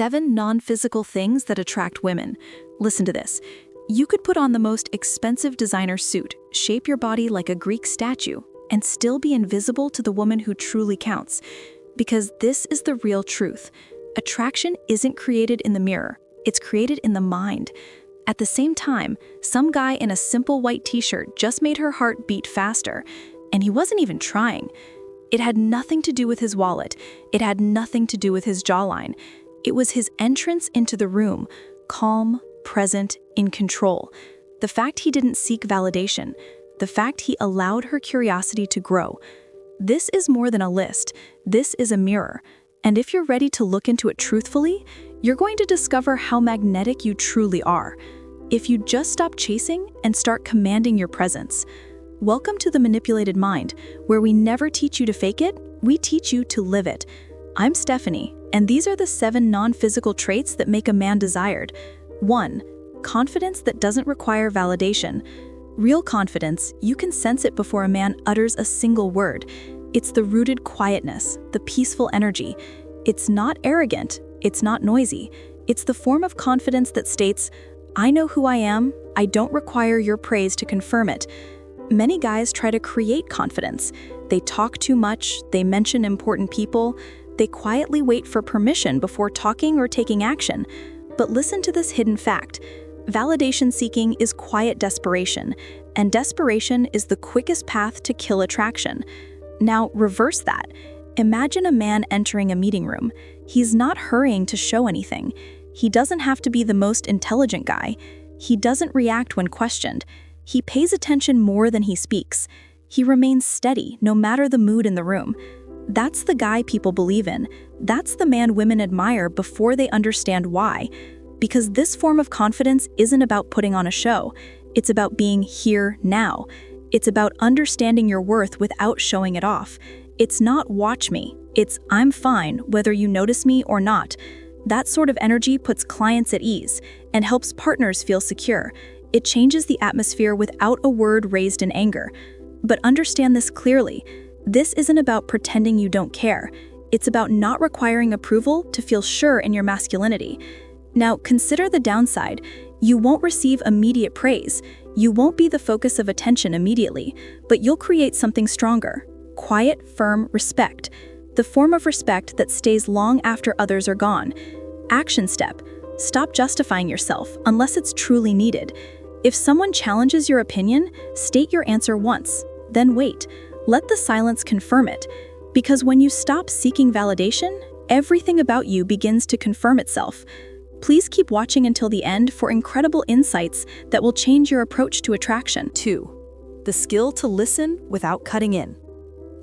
7 non-physical things that attract women. Listen to this. You could put on the most expensive designer suit, shape your body like a Greek statue, and still be invisible to the woman who truly counts. Because this is the real truth. Attraction isn't created in the mirror, it's created in the mind. At the same time, some guy in a simple white t-shirt just made her heart beat faster, and he wasn't even trying. It had nothing to do with his wallet, it had nothing to do with his jawline. It was his entrance into the room, calm, present, in control. The fact he didn't seek validation, the fact he allowed her curiosity to grow. This is more than a list, this is a mirror. And if you're ready to look into it truthfully, you're going to discover how magnetic you truly are. If you just stop chasing and start commanding your presence. Welcome to the Manipulated Mind, where we never teach you to fake it, we teach you to live it. I'm Stephanie, and these are the 7 non-physical traits that make a man desired. 1. Confidence that doesn't require validation. Real confidence, you can sense it before a man utters a single word. It's the rooted quietness, the peaceful energy. It's not arrogant, it's not noisy. It's the form of confidence that states, I know who I am, I don't require your praise to confirm it. Many guys try to create confidence. They talk too much, they mention important people, they quietly wait for permission before talking or taking action. But listen to this hidden fact. Validation seeking is quiet desperation, and desperation is the quickest path to kill attraction. Now, reverse that. Imagine a man entering a meeting room. He's not hurrying to show anything. He doesn't have to be the most intelligent guy. He doesn't react when questioned. He pays attention more than he speaks. He remains steady, no matter the mood in the room. That's the guy people believe in. That's the man women admire before they understand why. Because this form of confidence isn't about putting on a show. It's about being here now. It's about understanding your worth without showing it off. It's not watch me. It's I'm fine, whether you notice me or not. That sort of energy puts clients at ease and helps partners feel secure. It changes the atmosphere without a word raised in anger. But understand this clearly. This isn't about pretending you don't care. It's about not requiring approval to feel sure in your masculinity. Now, consider the downside. You won't receive immediate praise. You won't be the focus of attention immediately, but you'll create something stronger. Quiet, firm respect. The form of respect that stays long after others are gone. Action step. Stop justifying yourself unless it's truly needed. If someone challenges your opinion, state your answer once, then wait. Let the silence confirm it. Because when you stop seeking validation, everything about you begins to confirm itself. Please keep watching until the end for incredible insights that will change your approach to attraction. 2. The skill to listen without cutting in.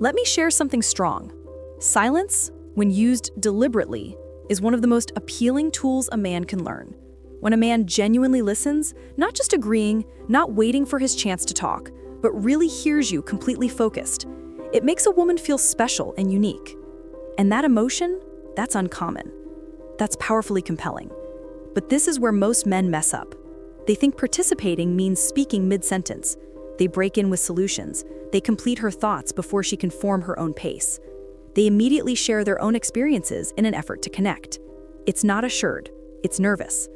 Let me share something strong. Silence, when used deliberately, is one of the most appealing tools a man can learn. When a man genuinely listens, not just agreeing, not waiting for his chance to talk, but really hears you completely focused, it makes a woman feel special and unique. And that emotion, that's uncommon. That's powerfully compelling. But this is where most men mess up. They think participating means speaking mid-sentence. They break in with solutions. They complete her thoughts before she can form her own pace. They immediately share their own experiences in an effort to connect. It's not assured, it's nervous.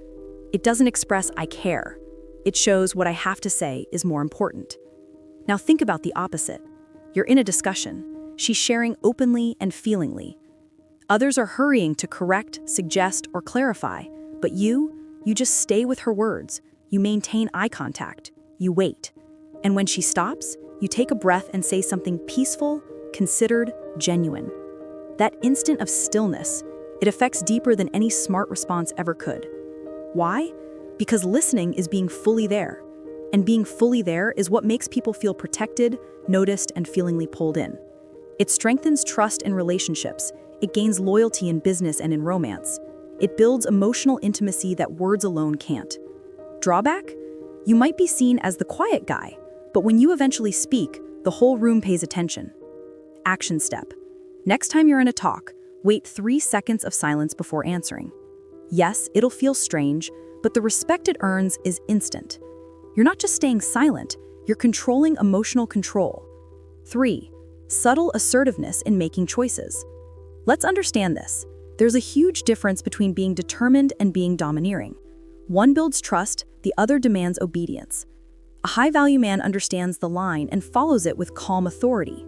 It doesn't express I care. It shows what I have to say is more important. Now think about the opposite. You're in a discussion. She's sharing openly and feelingly. Others are hurrying to correct, suggest, or clarify, but you just stay with her words. You maintain eye contact. You wait. And when she stops, you take a breath and say something peaceful, considered, genuine. That instant of stillness, it affects deeper than any smart response ever could. Why? Because listening is being fully there. And being fully there is what makes people feel protected, noticed, and feelingly pulled in. It strengthens trust in relationships. It gains loyalty in business and in romance. It builds emotional intimacy that words alone can't. Drawback? You might be seen as the quiet guy, but when you eventually speak, the whole room pays attention. Action step. Next time you're in a talk, wait 3 seconds of silence before answering. Yes, it'll feel strange, but the respect it earns is instant. You're not just staying silent, you're controlling emotional control. 3. Subtle assertiveness in making choices. Let's understand this. There's a huge difference between being determined and being domineering. One builds trust, the other demands obedience. A high-value man understands the line and follows it with calm authority.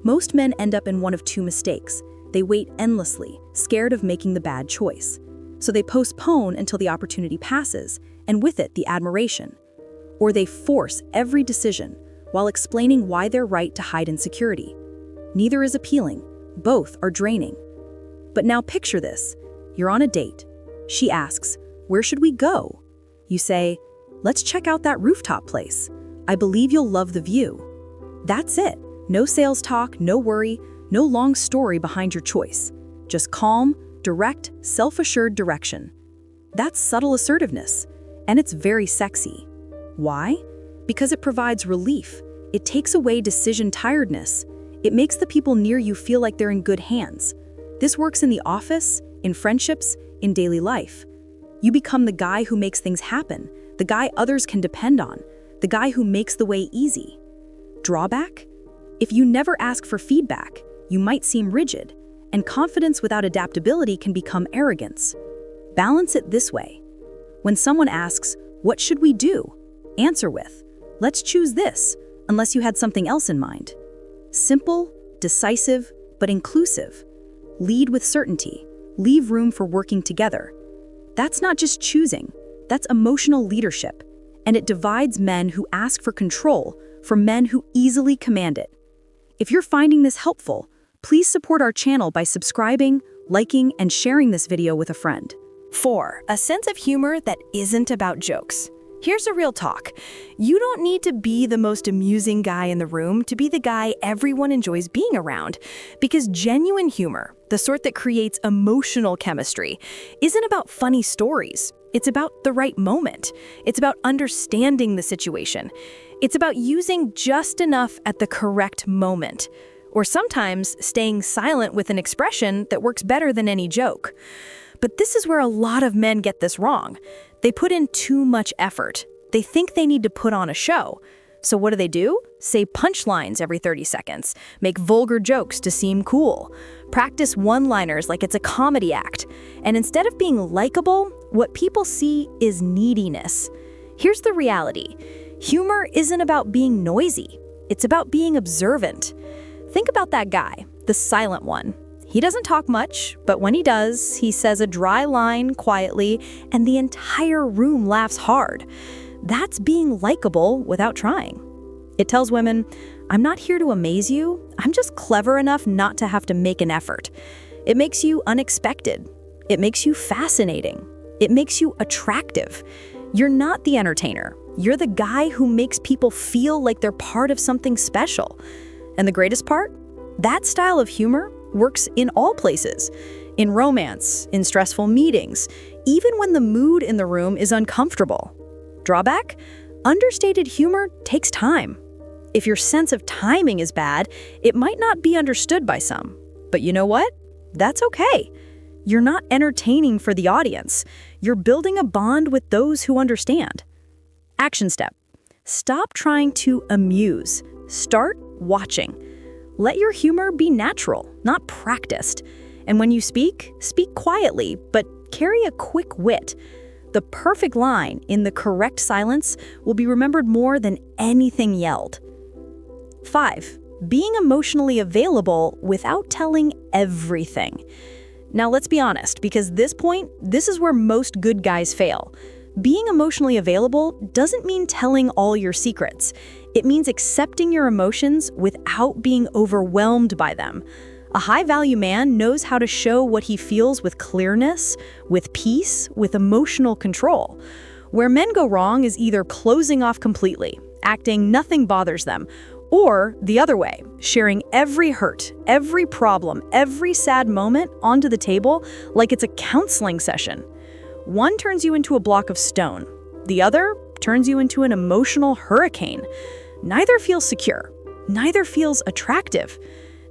Most men end up in one of two mistakes. They wait endlessly, scared of making the bad choice. So they postpone until the opportunity passes, and with it, the admiration. Or they force every decision while explaining why they're right to hide insecurity. Neither is appealing. Both are draining. But now picture this. You're on a date. She asks, "Where should we go?" You say, "Let's check out that rooftop place. I believe you'll love the view." That's it. No sales talk, no worry, no long story behind your choice. Just calm, direct, self-assured direction. That's subtle assertiveness, and it's very sexy. Why? Because it provides relief. It takes away decision tiredness. It makes the people near you feel like they're in good hands. This works in the office, in friendships, in daily life. You become the guy who makes things happen, the guy others can depend on, the guy who makes the way easy. Drawback? If you never ask for feedback, you might seem rigid, and confidence without adaptability can become arrogance. Balance it this way. When someone asks, "What should we do?" Answer with, "Let's choose this," unless you had something else in mind. Simple, decisive, but inclusive. Lead with certainty. Leave room for working together. That's not just choosing, that's emotional leadership, and it divides men who ask for control from men who easily command it. If you're finding this helpful, please support our channel by subscribing, liking, and sharing this video with a friend. 4. A sense of humor that isn't about jokes. Here's a real talk. You don't need to be the most amusing guy in the room to be the guy everyone enjoys being around, because genuine humor, the sort that creates emotional chemistry, isn't about funny stories. It's about the right moment. It's about understanding the situation. It's about using just enough at the correct moment, or sometimes staying silent with an expression that works better than any joke. But this is where a lot of men get this wrong. They put in too much effort. They think they need to put on a show. So what do? Say punchlines every 30 seconds, make vulgar jokes to seem cool, practice one-liners like it's a comedy act. And instead of being likable, what people see is neediness. Here's the reality. Humor isn't about being noisy. It's about being observant. Think about that guy, the silent one. He doesn't talk much, but when he does, he says a dry line quietly, and the entire room laughs hard. That's being likable without trying. It tells women, "I'm not here to amaze you, I'm just clever enough not to have to make an effort." It makes you unexpected. It makes you fascinating. It makes you attractive. You're not the entertainer. You're the guy who makes people feel like they're part of something special. And the greatest part? That style of humor works in all places. In romance, in stressful meetings, even when the mood in the room is uncomfortable. Drawback? Understated humor takes time. If your sense of timing is bad, it might not be understood by some. But you know what? That's okay. You're not entertaining for the audience. You're building a bond with those who understand. Action step. Stop trying to amuse. Start watching. Let your humor be natural, not practiced. And when you speak quietly, but carry a quick wit. The perfect line in the correct silence will be remembered more than anything yelled. 5. Being emotionally available without telling everything. Now let's be honest, because this is where most good guys fail. Being emotionally available doesn't mean telling all your secrets. It means accepting your emotions without being overwhelmed by them. A high-value man knows how to show what he feels with clearness, with peace, with emotional control. Where men go wrong is either closing off completely, acting nothing bothers them, or the other way, sharing every hurt, every problem, every sad moment onto the table like it's a counseling session. One turns you into a block of stone. The other turns you into an emotional hurricane. Neither feels secure. Neither feels attractive.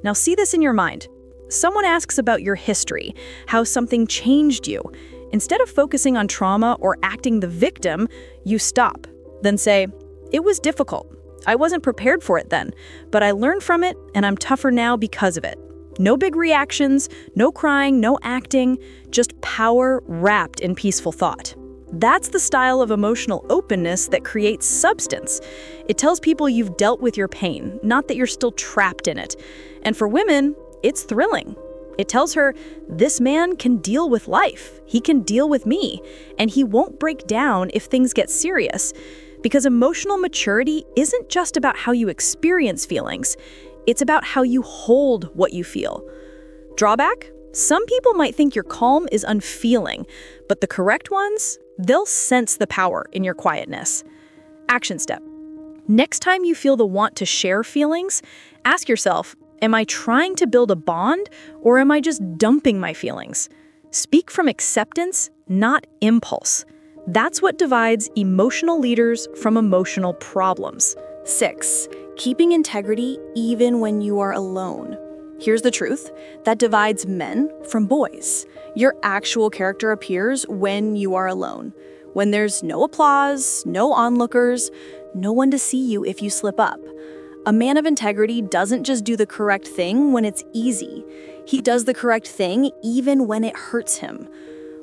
Now see this in your mind. Someone asks about your history, how something changed you. Instead of focusing on trauma or acting the victim, you stop. Then say, "It was difficult. I wasn't prepared for it then, but I learned from it and I'm tougher now because of it." No big reactions, no crying, no acting, just power wrapped in peaceful thought. That's the style of emotional openness that creates substance. It tells people you've dealt with your pain, not that you're still trapped in it. And for women, it's thrilling. It tells her, this man can deal with life. He can deal with me, and he won't break down if things get serious. Because emotional maturity isn't just about how you experience feelings. It's about how you hold what you feel. Drawback? Some people might think your calm is unfeeling, but the correct ones, they'll sense the power in your quietness. Action step. Next time you feel the want to share feelings, ask yourself, am I trying to build a bond, or am I just dumping my feelings? Speak from acceptance, not impulse. That's what divides emotional leaders from emotional problems. 6. Keeping integrity even when you are alone. Here's the truth that divides men from boys. Your actual character appears when you are alone. When there's no applause, no onlookers, no one to see you if you slip up. A man of integrity doesn't just do the correct thing when it's easy. He does the correct thing even when it hurts him.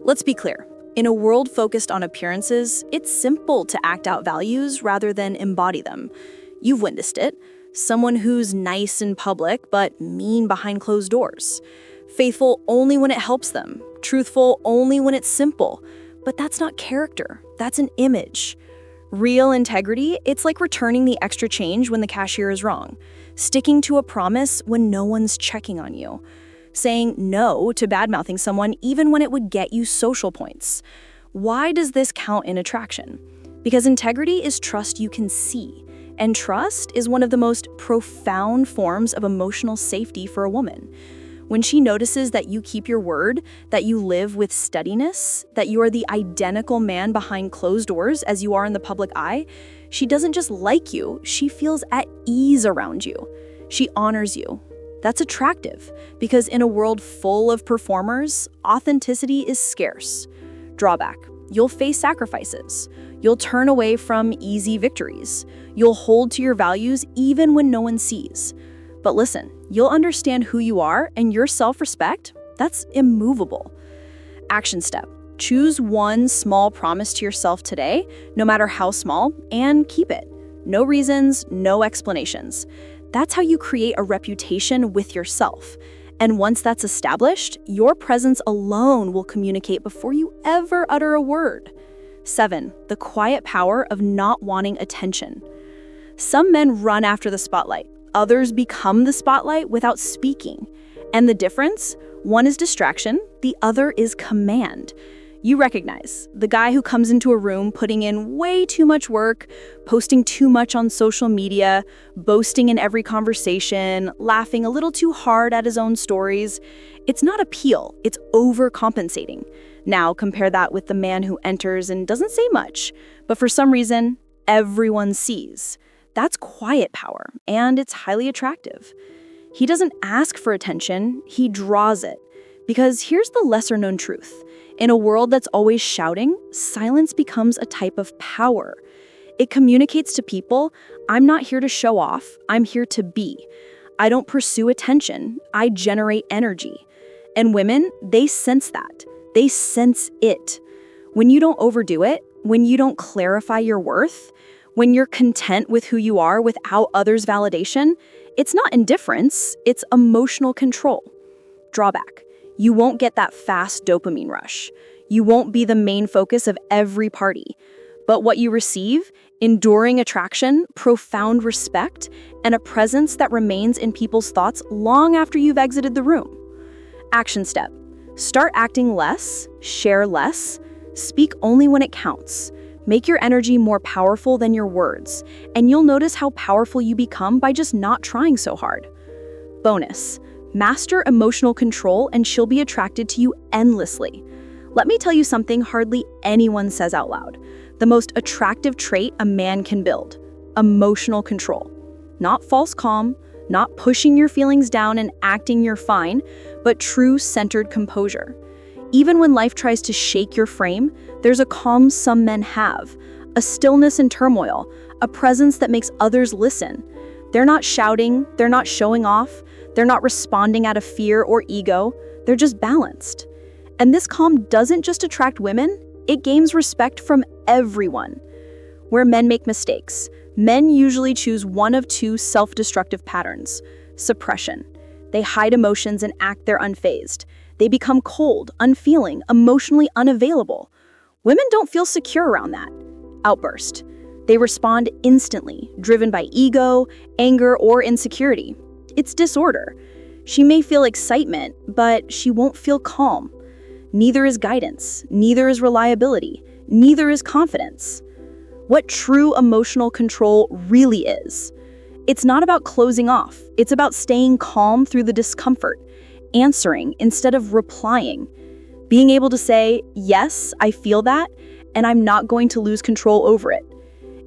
Let's be clear. In a world focused on appearances, it's simple to act out values rather than embody them. You've witnessed it. Someone who's nice in public but mean behind closed doors. Faithful only when it helps them. Truthful only when it's simple. But that's not character. That's an image. Real integrity, it's like returning the extra change when the cashier is wrong. Sticking to a promise when no one's checking on you. Saying no to badmouthing someone even when it would get you social points. Why does this count in attraction? Because integrity is trust you can see. And trust is one of the most profound forms of emotional safety for a woman. When she notices that you keep your word, that you live with steadiness, that you are the identical man behind closed doors as you are in the public eye, she doesn't just like you, she feels at ease around you. She honors you. That's attractive, because in a world full of performers, authenticity is scarce. Drawback: you'll face sacrifices. You'll turn away from easy victories. You'll hold to your values even when no one sees. But listen, you'll understand who you are, and your self-respect, that's immovable. Action step. Choose one small promise to yourself today, no matter how small, and keep it. No reasons, no explanations. That's how you create a reputation with yourself. And once that's established, your presence alone will communicate before you ever utter a word. 7. The quiet power of not wanting attention. Some men run after the spotlight. Others become the spotlight without speaking. And the difference? One is distraction, the other is command. You recognize the guy who comes into a room putting in way too much work, posting too much on social media, boasting in every conversation, laughing a little too hard at his own stories. It's not appeal, it's overcompensating. Now compare that with the man who enters and doesn't say much, but for some reason, everyone sees. That's quiet power, and it's highly attractive. He doesn't ask for attention, he draws it. Because here's the lesser-known truth. In a world that's always shouting, silence becomes a type of power. It communicates to people, I'm not here to show off, I'm here to be. I don't pursue attention, I generate energy. And women, they sense that. They sense it. When you don't overdo it, when you don't clarify your worth, when you're content with who you are without others' validation, it's not indifference, it's emotional control. Drawback: you won't get that fast dopamine rush. You won't be the main focus of every party. But what you receive, enduring attraction, profound respect, and a presence that remains in people's thoughts long after you've exited the room. Action step: start acting less, share less, speak only when it counts. Make your energy more powerful than your words, and you'll notice how powerful you become by just not trying so hard. Bonus: master emotional control and she'll be attracted to you endlessly. Let me tell you something hardly anyone says out loud. The most attractive trait a man can build: emotional control. Not false calm, not pushing your feelings down and acting you're fine, but true centered composure. Even when life tries to shake your frame, there's a calm some men have, a stillness in turmoil, a presence that makes others listen. They're not shouting, they're not showing off, They're not responding out of fear or ego, they're just balanced. And this calm doesn't just attract women, it gains respect from everyone. Where men make mistakes, men usually choose one of two self-destructive patterns: suppression. They hide emotions and act they're unfazed. They become cold, unfeeling, emotionally unavailable. Women don't feel secure around that. Outburst. They respond instantly, driven by ego, anger, or insecurity. It's disorder. She may feel excitement, but she won't feel calm. Neither is guidance, neither is reliability, neither is confidence. What true emotional control really is. It's not about closing off, it's about staying calm through the discomfort, answering instead of replying, being able to say, yes, I feel that, and I'm not going to lose control over it.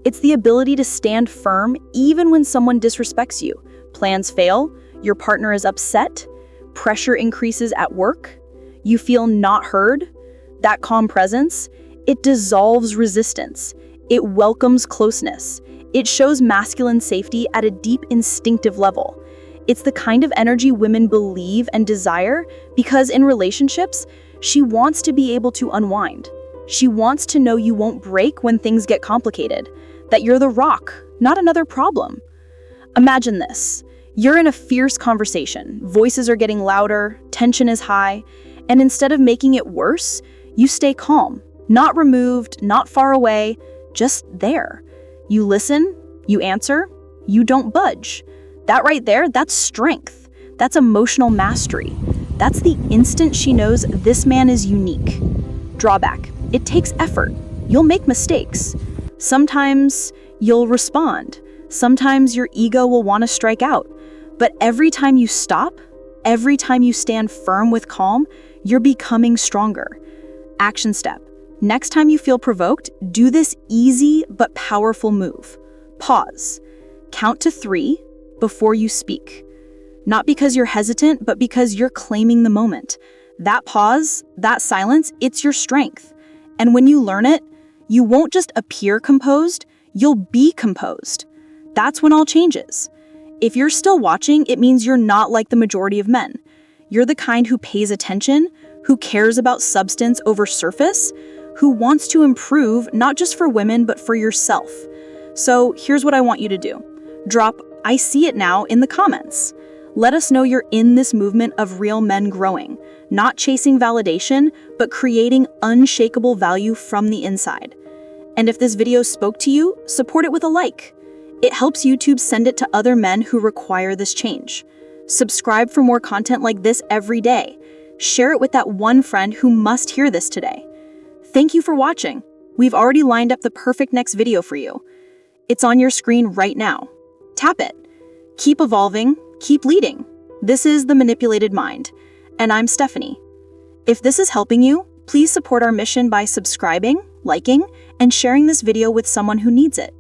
It's the ability to stand firm even when someone disrespects you. Plans fail, your partner is upset, pressure increases at work, you feel not heard. That calm presence, it dissolves resistance. It welcomes closeness. It shows masculine safety at a deep instinctive level. It's the kind of energy women believe and desire because in relationships, she wants to be able to unwind. She wants to know you won't break when things get complicated, that you're the rock, not another problem. Imagine this. You're in a fierce conversation. Voices are getting louder, tension is high, and instead of making it worse, you stay calm, not removed, not far away, just there. You listen, you answer, you don't budge. That right there, that's strength. That's emotional mastery. That's the instant she knows this man is unique. Drawback. It takes effort. You'll make mistakes. Sometimes you'll respond. Sometimes your ego will want to strike out. But every time you stop, every time you stand firm with calm, you're becoming stronger. Action step. Next time you feel provoked, do this easy but powerful move. Pause. Count to 3 before you speak. Not because you're hesitant, but because you're claiming the moment. That pause, that silence, it's your strength. And when you learn it, you won't just appear composed, you'll be composed. That's when all changes. If you're still watching, it means you're not like the majority of men. You're the kind who pays attention, who cares about substance over surface, who wants to improve not just for women, but for yourself. So here's what I want you to do. Drop "I see it now" in the comments. Let us know you're in this movement of real men growing, not chasing validation, but creating unshakable value from the inside. And if this video spoke to you, support it with a like. It helps YouTube send it to other men who require this change. Subscribe for more content like this every day. Share it with that one friend who must hear this today. Thank you for watching. We've already lined up the perfect next video for you. It's on your screen right now. Tap it. Keep evolving, keep leading. This is The Manipulated Mind, and I'm Stephanie. If this is helping you, please support our mission by subscribing, liking, and sharing this video with someone who needs it.